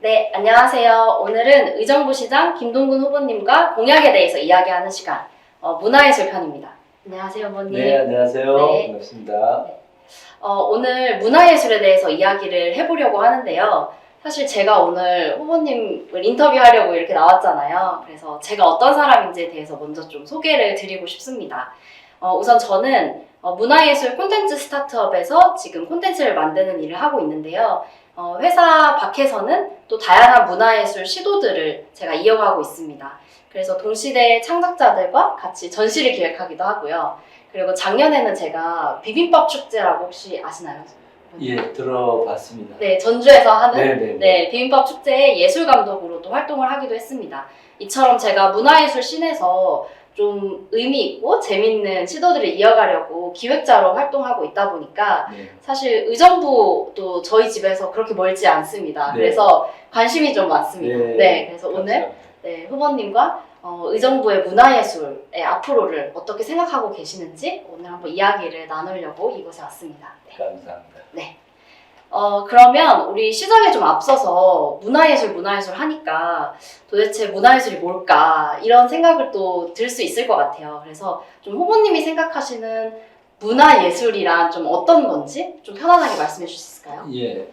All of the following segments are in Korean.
네, 안녕하세요. 오늘은 의정부시장 김동근 후보님과 공약에 대해서 이야기하는 시간, 문화예술 편입니다. 안녕하세요, 후보님. 네, 안녕하세요. 네. 반갑습니다. 오늘 문화예술에 대해서 이야기를 해보려고 하는데요. 사실 제가 오늘 후보님을 인터뷰하려고 이렇게 나왔잖아요. 그래서 제가 어떤 사람인지에 대해서 먼저 좀 소개를 드리고 싶습니다. 우선 저는 문화예술 콘텐츠 스타트업에서 지금 콘텐츠를 만드는 일을 하고 있는데요. 회사 밖에서는 또 다양한 문화예술 시도들을 제가 이어가고 있습니다. 그래서 동시대 창작자들과 같이 전시를 기획하기도 하고요. 그리고 작년에는 제가 비빔밥 축제라고 혹시 아시나요? 예, 들어봤습니다. 네, 전주에서 하는 네네. 비빔밥 축제의 예술 감독으로도 활동을 하기도 했습니다. 이처럼 제가 문화예술 씬에서 좀 의미 있고 재밌는 시도들을 이어가려고 기획자로 활동하고 있다 보니까 네. 사실 의정부도 저희 집에서 그렇게 멀지 않습니다. 네. 그래서 관심이 좀 많습니다. 네, 그래서 오늘 후보님과 의정부의 문화예술의 앞으로를 어떻게 생각하고 계시는지 오늘 한번 이야기를 나누려고 이곳에 왔습니다. 네. 감사합니다. 네. 그러면 우리 시작에 좀 앞서서 문화예술 하니까 도대체 문화예술이 뭘까 이런 생각을 또 들 수 있을 것 같아요. 그래서 좀 후보님이 생각하시는 문화예술이란 좀 어떤 건지 좀 편안하게 말씀해 주실 수 있을까요? 예,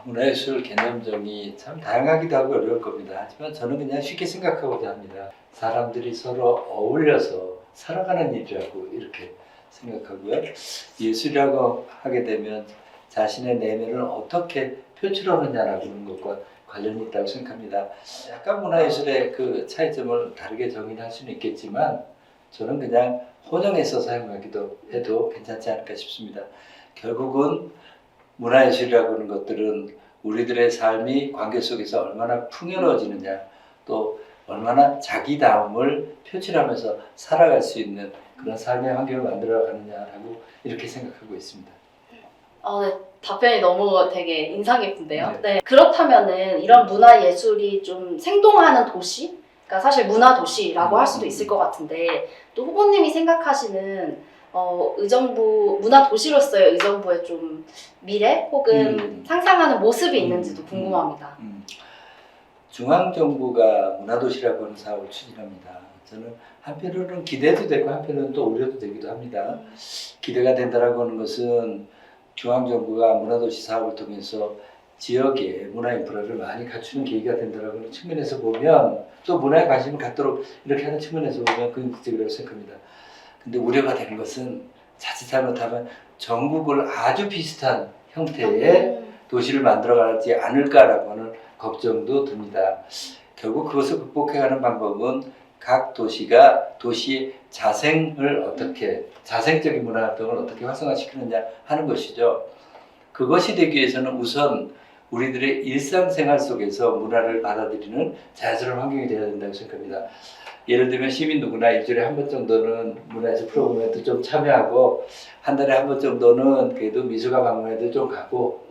문화예술 개념정이 참 다양하기도 하고 어려울 겁니다. 하지만 저는 그냥 쉽게 생각하고자 합니다. 사람들이 서로 어울려서 살아가는 일이라고 이렇게 생각하고요. 예술이라고 하게 되면 자신의 내면을 어떻게 표출하느냐라고 하는 것과 관련이 있다고 생각합니다. 약간 문화예술의 그 차이점을 다르게 정의할 수는 있겠지만 저는 그냥 혼용해서 사용하기도 해도 괜찮지 않을까 싶습니다. 결국은 문화예술이라고 하는 것들은 우리들의 삶이 관계 속에서 얼마나 풍요로워지느냐, 또 얼마나 자기다움을 표출하면서 살아갈 수 있는 그런 삶의 환경을 만들어 가느냐라고 이렇게 생각하고 있습니다. 네, 답변이 너무 되게 인상 깊은데요. 네. 네. 그렇다면은 이런 문화예술이 좀 생동하는 도시? 그러니까 사실 문화도시라고 할 수도 있을 것 같은데 또 후보님이 생각하시는 의정부 문화도시로서의 의정부의 좀 미래 혹은 상상하는 모습이 있는지도 궁금합니다. 중앙정부가 문화도시라고 하는 사업을 추진합니다. 저는 한편으로는 기대도 되고 한편으로는 또 우려도 되기도 합니다. 기대가 된다라고 하는 것은 중앙정부가 문화도시 사업을 통해서 지역에 문화 인프라를 많이 갖추는 계기가 된다라고 하는 측면에서 보면 또 문화에 관심을 갖도록 이렇게 하는 측면에서 보면 긍정적이라고 생각합니다. 근데 우려가 되는 것은 자칫 잘못하면 전국을 아주 비슷한 형태의 도시를 만들어가지 않을까라고 하는 걱정도 듭니다. 결국 그것을 극복해가는 방법은 각 도시가 도시의 자생을 어떻게, 자생적인 문화활동을 어떻게 활성화시키느냐 하는 것이죠. 그것이 되기 위해서는 우선 우리들의 일상생활 속에서 문화를 받아들이는 자연스러운 환경이 되어야 된다고 생각합니다. 예를 들면 시민 누구나 일주일에 한 번 정도는 문화예술 프로그램에도 좀 참여하고 한 달에 한 번 정도는 그래도 미술관 방문에도 좀 가고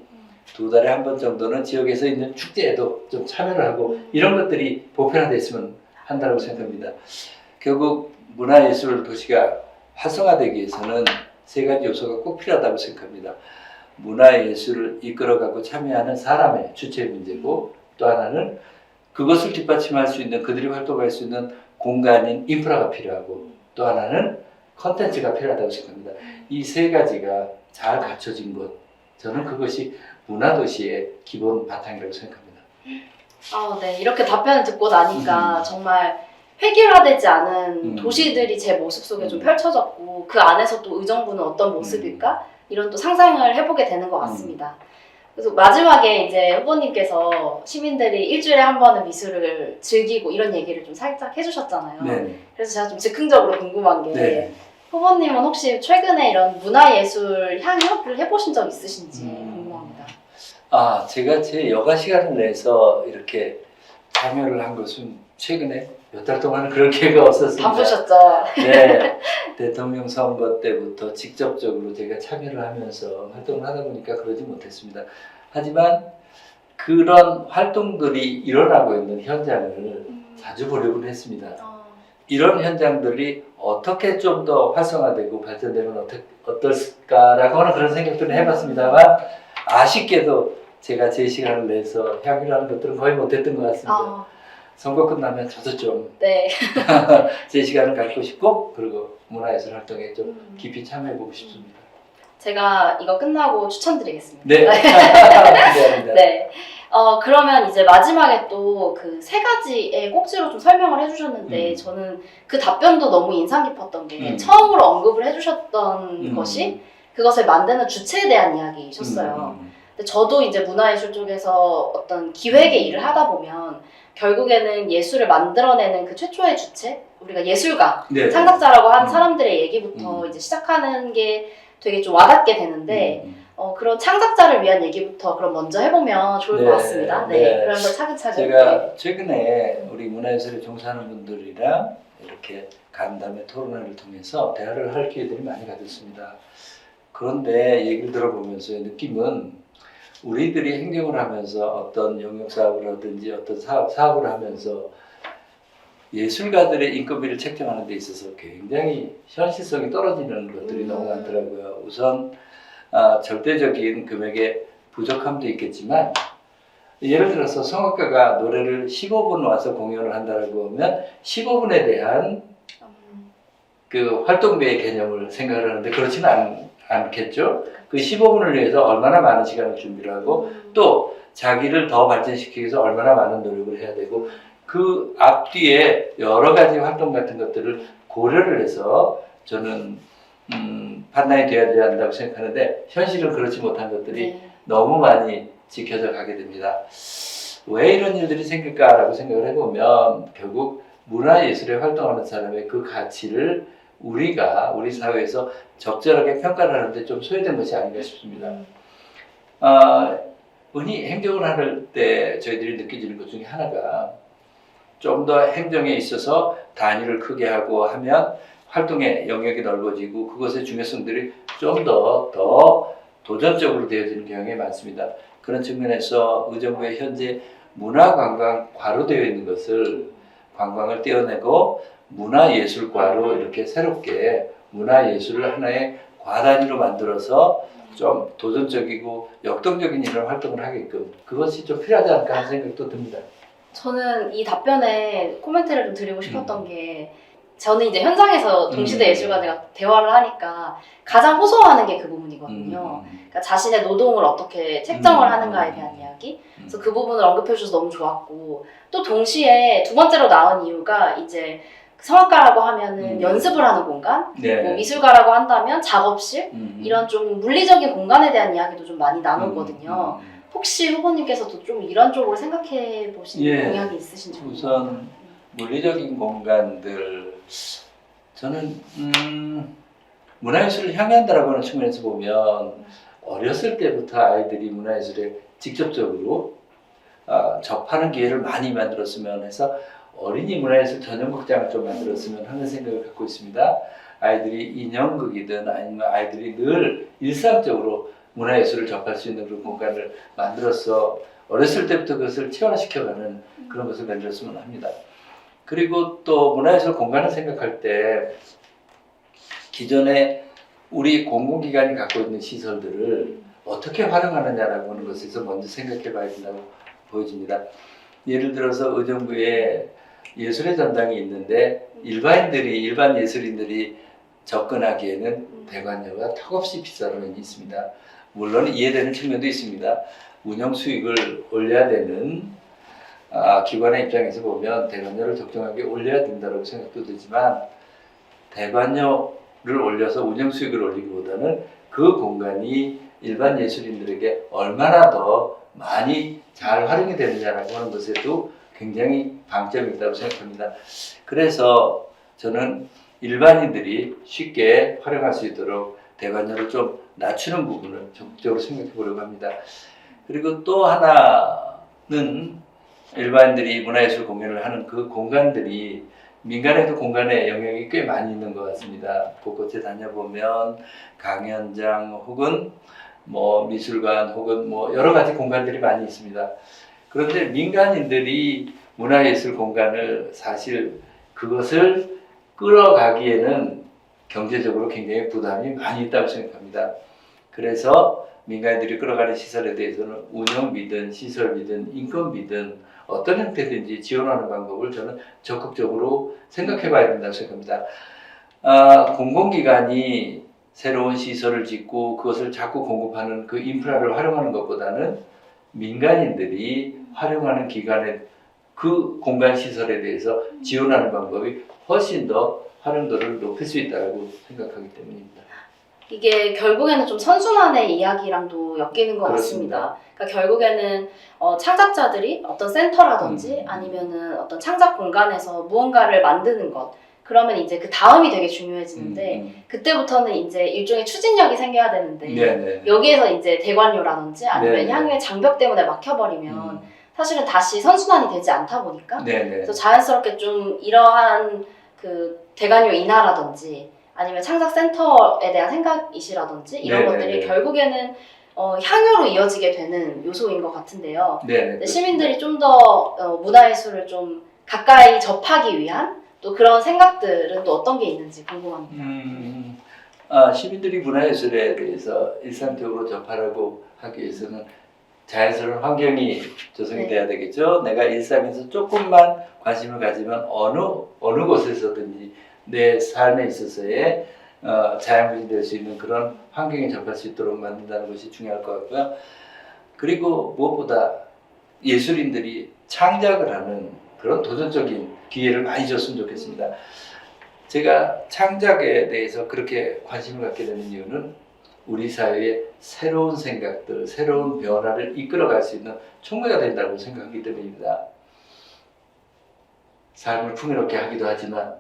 두 달에 한 번 정도는 지역에서 있는 축제에도 좀 참여를 하고 이런 것들이 보편화됐으면 한다고 생각합니다. 결국 문화예술 도시가 활성화되기 위해서는 세 가지 요소가 꼭 필요하다고 생각합니다. 문화예술을 이끌어가고 참여하는 사람의 주체 문제고 또 하나는 그것을 뒷받침할 수 있는 그들이 활동할 수 있는 공간인 인프라가 필요하고 또 하나는 컨텐츠가 필요하다고 생각합니다. 이 세 가지가 잘 갖춰진 것, 저는 그것이 문화도시의 기본 바탕이라고 생각합니다. 네. 이렇게 답변을 듣고 나니까 정말 획일화되지 않은 도시들이 제 모습 속에 좀 펼쳐졌고 그 안에서 또 의정부는 어떤 모습일까? 이런 또 상상을 해보게 되는 것 같습니다. 그래서 마지막에 이제 후보님께서 시민들이 일주일에 한 번은 미술을 즐기고 이런 얘기를 좀 살짝 해주셨잖아요. 네. 그래서 제가 좀 즉흥적으로 궁금한 게 네. 후보님은 혹시 최근에 이런 문화예술 향유를 해보신 적 있으신지 궁금합니다. 제가 제 여가 시간을 내서 이렇게 참여를 한 것은 최근에 몇 달 동안 그럴 기회가 없었습니다. 바쁘셨죠? 네, 대통령 선거 때부터 직접적으로 제가 참여를 하면서 활동을 하다 보니까 그러지 못했습니다. 하지만 그런 활동들이 일어나고 있는 현장을 자주 보려고 했습니다. 이런 현장들이 어떻게 좀 더 활성화되고 발전되면 어떨까라고 하는 그런 생각들을 해봤습니다만 아쉽게도 제가 제 시간을 내서 향유라는 것들은 거의 못했던 것 같습니다. 아, 선거 끝나면 저도 좀 네. 제 시간을 갖고 싶고 그리고 문화예술 활동에 좀 음. 깊이 참여해보고 싶습니다. 제가 이거 끝나고 추천드리겠습니다. 네, 기대합니다. 네. 그러면 이제 마지막에 또 그 세 가지의 꼭지로 좀 설명을 해주셨는데 저는 그 답변도 너무 인상 깊었던 게 처음으로 언급을 해주셨던 것이 그것을 만드는 주체에 대한 이야기이셨어요. 근데 저도 이제 문화예술 쪽에서 어떤 기획의 일을 하다 보면 결국에는 예술을 만들어내는 그 최초의 주체, 우리가 예술가, 네. 창작자라고 하는 사람들의 얘기부터 이제 시작하는 게 되게 좀 와닿게 되는데 그런 창작자를 위한 얘기부터 그럼 먼저 해보면 좋을 네, 것 같습니다. 네, 네. 그러면서 차근차근. 제가 최근에 우리 문화예술에 종사하는 분들이랑 이렇게 간담회 토론회를 통해서 대화를 할 기회들이 많이 가졌습니다. 그런데 얘기를 들어보면서의 느낌은 우리들이 행정을 하면서 어떤 영역 사업을 하든지 어떤 사업을 하면서 예술가들의 인건비를 책정하는 데 있어서 굉장히 현실성이 떨어지는 것들이 너무 많더라고요. 우선 절대적인 금액의 부족함도 있겠지만 예를 들어서 성악가가 노래를 15분 와서 공연을 한다고 하면 15분에 대한 그 활동비의 개념을 생각을 하는데 그렇지는 않겠죠. 그 15분을 위해서 얼마나 많은 시간을 준비를 하고 또 자기를 더 발전시키기 위해서 얼마나 많은 노력을 해야 되고 그 앞뒤에 여러 가지 활동 같은 것들을 고려를 해서 저는 판단이 되어야 한다고 생각하는데 현실은 그렇지 못한 것들이 너무 많이 지켜져 가게 됩니다. 왜 이런 일들이 생길까라고 생각을 해보면 결국 문화예술에 활동하는 사람의 그 가치를 우리가 우리 사회에서 적절하게 평가를 하는데 좀 소외된 것이 아닌가 싶습니다. 흔히 행정을 할 때 저희들이 느껴지는 것 중에 하나가 좀 더 행정에 있어서 단위를 크게 하고 하면 활동의 영역이 넓어지고 그것의 중요성들이 좀 더 도전적으로 되어지는 경향이 많습니다. 그런 측면에서 의정부의 현재 문화관광 과로 되어 있는 것을 관광을 떼어내고 문화예술과로 이렇게 새롭게 문화예술을 하나의 과 단위로 만들어서 좀 도전적이고 역동적인 이런 활동을 하게끔 그것이 좀 필요하지 않을까 하는 생각도 듭니다. 저는 이 답변에 코멘트를 좀 드리고 싶었던 게 저는 이제 현장에서 동시대 예술가들과 대화를 하니까 가장 호소하는 게 그 부분이거든요. 그러니까 자신의 노동을 어떻게 책정을 하는가에 대한 이야기. 그래서 그 부분을 언급해 주셔서 너무 좋았고 또 동시에 두 번째로 나온 이유가 이제 성악가라고 하면은 연습을 하는 공간, 네. 뭐 미술가라고 한다면 작업실 이런 좀 물리적인 공간에 대한 이야기도 좀 많이 나누거든요. 혹시 후보님께서도 좀 이런 쪽으로 생각해 보신 공약이 있으신지? 우선 물리적인 공간들 저는 문화예술을 향유한다라고 하는 측면에서 보면 어렸을 때부터 아이들이 문화예술에 직접적으로 접하는 기회를 많이 만들었으면 해서 어린이 문화예술 전용극장을 좀 만들었으면 하는 생각을 갖고 있습니다. 아이들이 인형극이든 아니면 아이들이 늘 일상적으로 문화예술을 접할 수 있는 그런 공간을 만들어서 어렸을 때부터 그것을 체화시켜가는 그런 것을 만들었으면 합니다. 그리고 또 문화예술 공간을 생각할 때 기존에 우리 공공기관이 갖고 있는 시설들을 어떻게 활용하느냐라고 하는 것에서 먼저 생각해 봐야 된다고 보여집니다. 예를 들어서 의정부에 예술의 전당이 있는데 일반 예술인들이 접근하기에는 대관료가 턱없이 비싼 면이 있습니다. 물론 이해되는 측면도 있습니다. 운영 수익을 올려야 되는 기관의 입장에서 보면 대관료를 적정하게 올려야 된다고 생각도 되지만 대관료를 올려서 운영 수익을 올리기보다는 그 공간이 일반 예술인들에게 얼마나 더 많이 잘 활용이 되느냐라고 하는 것에도 굉장히 방점이 있다고 생각합니다. 그래서 저는 일반인들이 쉽게 활용할 수 있도록 대관료를 좀 낮추는 부분을 적극적으로 생각해 보려고 합니다. 그리고 또 하나는 일반인들이 문화예술 공연을 하는 그 공간들이 민간에도 공간의 영역이 꽤 많이 있는 것 같습니다. 곳곳에 다녀보면 강연장 혹은 뭐 미술관 혹은 뭐 여러 가지 공간들이 많이 있습니다. 그런데 민간인들이 문화예술 공간을 사실 그것을 끌어가기에는 경제적으로 굉장히 부담이 많이 있다고 생각합니다. 그래서 민간인들이 끌어가는 시설에 대해서는 운영비든 시설비든 인건비든 어떤 형태든지 지원하는 방법을 저는 적극적으로 생각해 봐야 된다고 생각합니다. 공공기관이 새로운 시설을 짓고 그것을 자꾸 공급하는 그 인프라를 활용하는 것보다는 민간인들이 활용하는 기관의 그 공간 시설에 대해서 지원하는 방법이 훨씬 더 활용도를 높일 수 있다고 생각하기 때문입니다. 이게 결국에는 좀 선순환의 이야기랑도 엮이는 것 그렇습니다. 같습니다. 그러니까 결국에는 창작자들이 어떤 센터라든지 아니면은 어떤 창작 공간에서 무언가를 만드는 것, 그러면 이제 그 다음이 되게 중요해지는데 그때부터는 이제 일종의 추진력이 생겨야 되는데 네네. 여기에서 이제 대관료라든지 아니면 네네. 향후의 장벽 때문에 막혀버리면 사실은 다시 선순환이 되지 않다 보니까 네네. 그래서 자연스럽게 좀 이러한 그 대관료 인하라든지 아니면 창작센터에 대한 생각이시라든지 이런 네네네. 것들이 결국에는 향유로 이어지게 되는 요소인 것 같은데요. 네네. 시민들이 좀 더 문화예술을 좀 가까이 접하기 위한 또 그런 생각들은 또 어떤 게 있는지 궁금합니다. 시민들이 문화예술에 대해서 일상적으로 접하라고 하기 위해서는 자연스러운 환경이 조성이 네. 돼야 되겠죠. 내가 일상에서 조금만 관심을 가지면 어느 곳에서든지 내 삶에 있어서의 자양분이 될 수 있는 그런 환경에 접할 수 있도록 만든다는 것이 중요할 것 같고요. 그리고 무엇보다 예술인들이 창작을 하는 그런 도전적인 기회를 많이 줬으면 좋겠습니다. 제가 창작에 대해서 그렇게 관심을 갖게 되는 이유는 우리 사회의 새로운 생각들, 새로운 변화를 이끌어갈 수 있는 촉매가 된다고 생각하기 때문입니다. 삶을 풍요롭게 하기도 하지만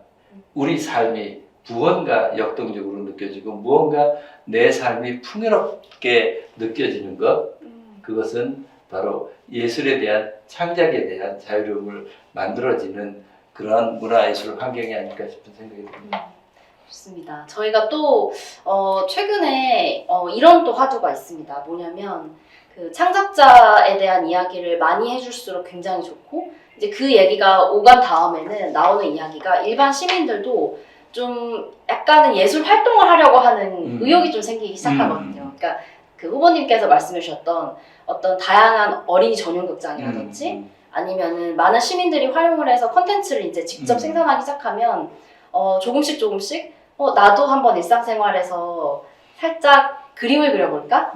우리 삶이 무언가 역동적으로 느껴지고 무언가 내 삶이 풍요롭게 느껴지는 것, 그것은 바로 예술에 대한 창작에 대한 자유로움을 만들어지는 그러한 문화예술 환경이 아닐까 싶은 생각이 듭니다. 좋습니다. 저희가 또 최근에 이런 또 화두가 있습니다. 뭐냐면 그 창작자에 대한 이야기를 많이 해줄수록 굉장히 좋고 이제 그 얘기가 오간 다음에는 나오는 이야기가 일반 시민들도 좀 약간은 예술 활동을 하려고 하는 의욕이 좀 생기기 시작하거든요. 그러니까 그 후보님께서 말씀해 주셨던 어떤 다양한 어린이 전용 극장이라든지 아니면은 많은 시민들이 활용을 해서 컨텐츠를 이제 직접 생산하기 시작하면 조금씩 나도 한번 일상생활에서 살짝 그림을 그려볼까?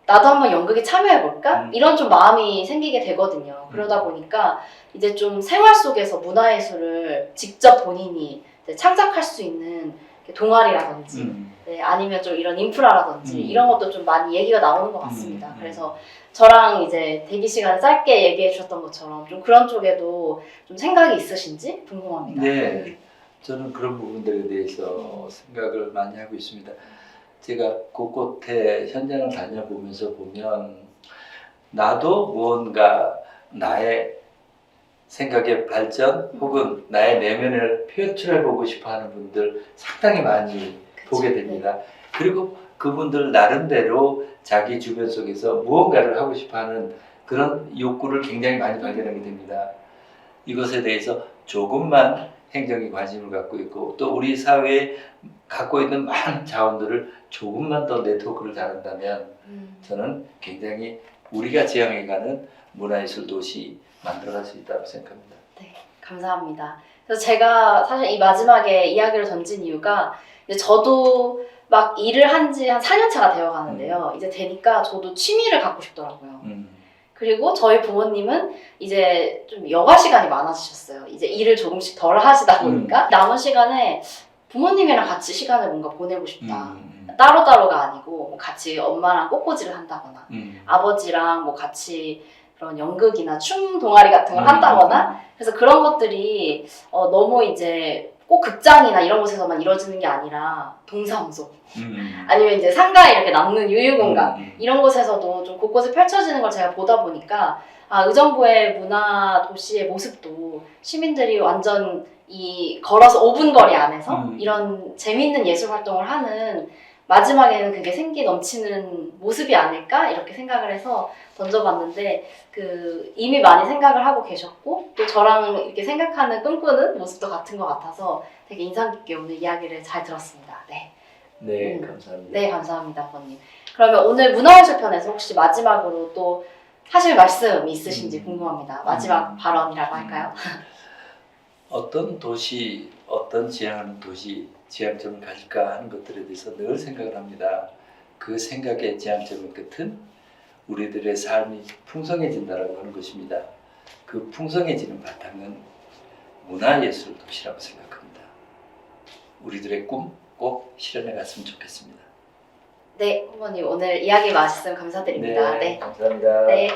나도 한번 연극에 참여해볼까? 이런 좀 마음이 생기게 되거든요. 그러다 보니까 이제 좀 생활 속에서 문화예술을 직접 본인이 이제 창작할 수 있는 동아리라든지 네, 아니면 좀 이런 인프라라든지 이런 것도 좀 많이 얘기가 나오는 것 같습니다. 그래서 저랑 이제 대기 시간에 짧게 얘기해 주셨던 것처럼 좀 그런 쪽에도 좀 생각이 있으신지 궁금합니다. 네, 저는 그런 부분들에 대해서 생각을 많이 하고 있습니다. 제가 곳곳에 현장을 다녀보면서 보면 나도 무언가 나의 생각의 발전 혹은 나의 내면을 표출해보고 싶어하는 분들 상당히 많이 보게 됩니다. 네. 그리고 그분들 나름대로 자기 주변 속에서 무언가를 하고 싶어하는 그런 욕구를 굉장히 많이 발견하게 됩니다. 이것에 대해서 조금만 행정이 관심을 갖고 있고 또 우리 사회에 갖고 있는 많은 자원들을 조금만 더 네트워크를 잘한다면 저는 굉장히 우리가 지향해가는 문화예술 도시 만들어갈 수 있다고 생각합니다. 네, 감사합니다. 그래서 제가 사실 이 마지막에 이야기를 던진 이유가 이제 저도 막 일을 한 지 한 4년 차가 되어 가는데요. 이제 되니까 저도 취미를 갖고 싶더라고요. 그리고 저희 부모님은 이제 좀 여가 시간이 많아지셨어요. 이제 일을 조금씩 덜 하시다 보니까 남은 시간에 부모님이랑 같이 시간을 뭔가 보내고 싶다. 따로따로가 아니고 뭐 같이 엄마랑 꽃꽂이를 한다거나 아버지랑 뭐 같이 그런 연극이나 춤 동아리 같은 걸 한다거나 그래서 그런 것들이 너무 이제 꼭 극장이나 이런 곳에서만 이루어지는 게 아니라 동사무소 아니면 이제 상가에 이렇게 남는 유휴공간 이런 곳에서도 좀 곳곳에 펼쳐지는 걸 제가 보다 보니까 의정부의 문화 도시의 모습도 시민들이 완전 이 걸어서 5분 거리 안에서 이런 재밌는 예술 활동을 하는 마지막에는 그게 생기 넘치는 모습이 아닐까 이렇게 생각을 해서 던져봤는데 이미 많이 생각을 하고 계셨고 또 저랑 이렇게 생각하는 꿈꾸는 모습도 같은 것 같아서 되게 인상 깊게 오늘 이야기를 잘 들었습니다. 네. 네, 감사합니다. 네, 감사합니다, 아버님. 그러면 오늘 문화예술 편에서 혹시 마지막으로 또 하실 말씀 있으신지 궁금합니다. 마지막 발언이라고 할까요? 어떤 도시, 어떤 지향하는 도시, 지향점을 가질까 하는 것들에 대해서 늘 생각을 합니다. 그 생각의 지향점의 끝은 우리들의 삶이 풍성해진다고 하는 것입니다. 그 풍성해지는 바탕은 문화예술 도시라고 생각합니다. 우리들의 꿈 꼭 실현해 갔으면 좋겠습니다. 네, 후보님 오늘 이야기 말씀 감사드립니다. 네. 감사합니다. 네.